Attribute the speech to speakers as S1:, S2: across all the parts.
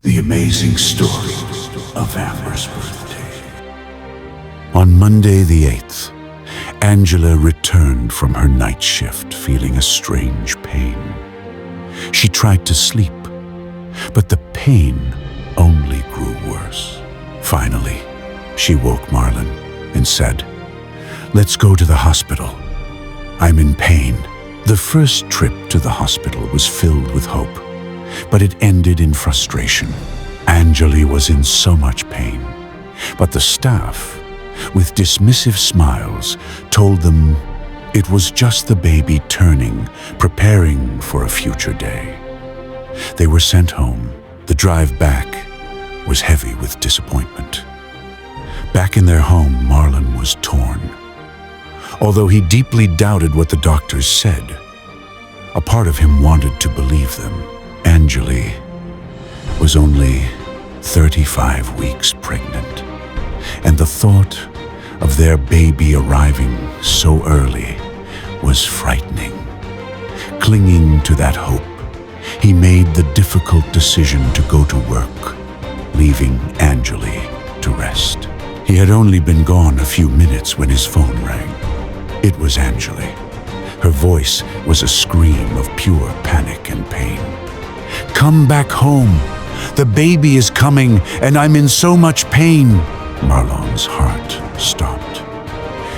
S1: The amazing story of Amber's birthday. On Monday the 8th, Angela returned from her night shift feeling a strange pain. She tried to sleep, but the pain only grew worse. Finally, she woke Marlon and said, "Let's go to the hospital. I'm in pain." The first trip to the hospital was filled with hope, but it ended in frustration. Angeli was in so much pain, but the staff, with dismissive smiles, told them it was just the baby turning, preparing for a future day. They were sent home. The drive back was heavy with disappointment. Back in their home, Marlon was torn. Although he deeply doubted what the doctors said, a part of him wanted to believe them. Angeli was only 35 weeks pregnant, and the thought of their baby arriving so early was frightening. Clinging to that hope, he made the difficult decision to go to work, leaving Angeli to rest. He had only been gone a few minutes when his phone rang. It was Angeli. Her voice was a scream of pure panic and pain. "Come back home. The baby is coming, and I'm in so much pain." Marlon's heart stopped.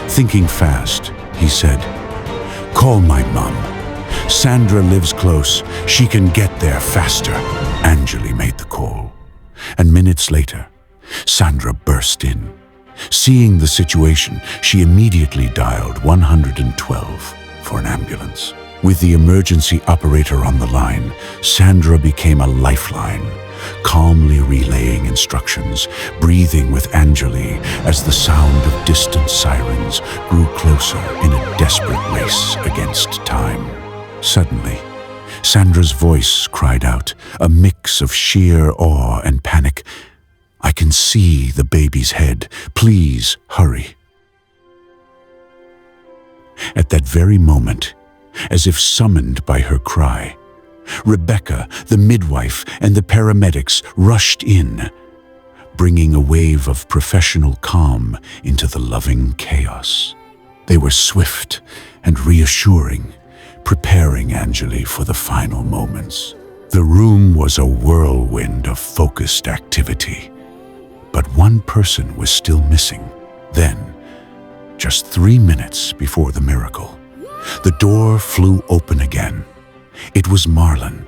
S1: Thinking fast, he said, "Call my mom. Sandra lives close. She can get there faster." Angeli made the call, and minutes later, Sandra burst in. Seeing the situation, she immediately dialed 112 for an ambulance. With the emergency operator on the line, Sandra became a lifeline, calmly relaying instructions, breathing with Angeli as the sound of distant sirens grew closer in a desperate race against time. Suddenly, Sandra's voice cried out, a mix of sheer awe and panic, "I can see the baby's head. Please hurry." At that very moment, as if summoned by her cry, Rebecca, the midwife, and the paramedics rushed in, bringing a wave of professional calm into the loving chaos. They were swift and reassuring, preparing Angeli for the final moments. The room was a whirlwind of focused activity, but one person was still missing. Then, just 3 minutes before the miracle, the door flew open again. It was Marlon.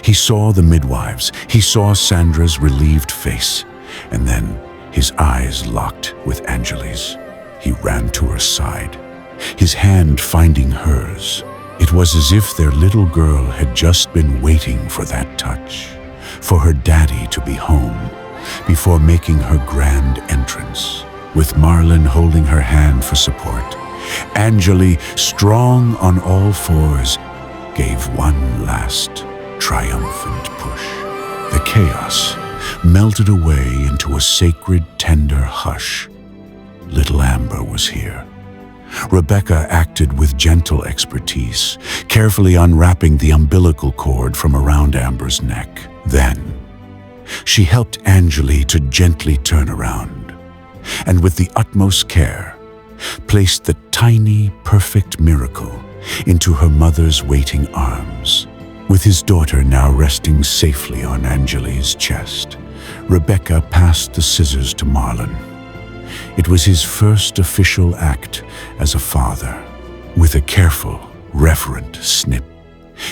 S1: He saw the midwives, he saw Sandra's relieved face, and then his eyes locked with Angeli's. He ran to her side, his hand finding hers. It was as if their little girl had just been waiting for that touch, for her daddy to be home, before making her grand entrance. With Marlon holding her hand for support, Angeli, strong on all fours, gave one last triumphant push. The chaos melted away into a sacred, tender hush. Little Amber was here. Rebecca acted with gentle expertise, carefully unwrapping the umbilical cord from around Amber's neck. Then, she helped Angeli to gently turn around, and with the utmost care, placed the tiny, perfect miracle into her mother's waiting arms. With his daughter now resting safely on Angeli's chest, Rebecca passed the scissors to Marlon. It was his first official act as a father. With a careful, reverent snip,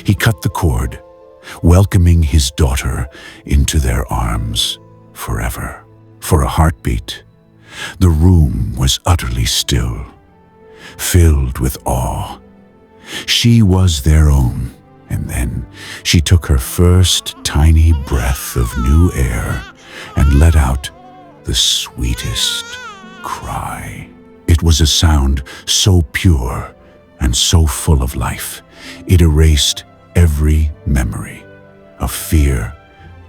S1: he cut the cord, welcoming his daughter into their arms forever. For a heartbeat, the room was utterly still, filled with awe. She was their own, and then she took her first tiny breath of new air and let out the sweetest cry. It was a sound so pure and so full of life, it erased every memory of fear,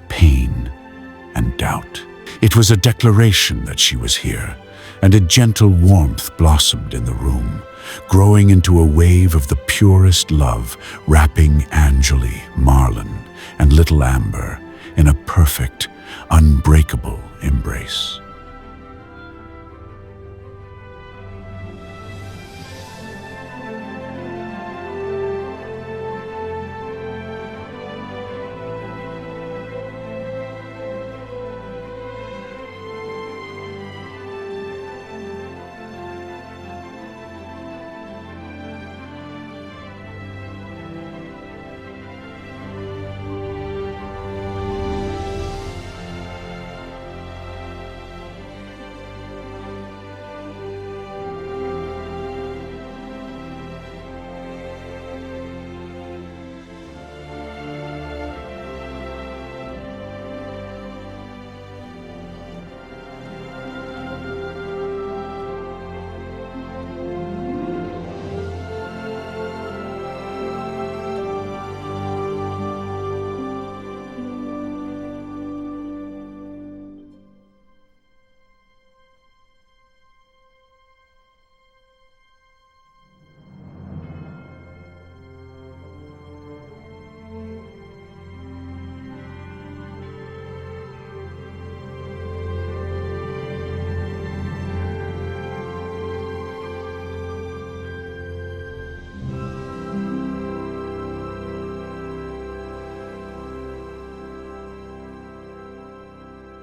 S1: pain, and doubt. It was a declaration that she was here, and a gentle warmth blossomed in the room, growing into a wave of the purest love, wrapping Angeli, Marlon, and little Amber in a perfect, unbreakable embrace.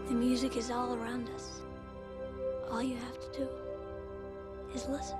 S2: The music is all around us. All you have to do is listen.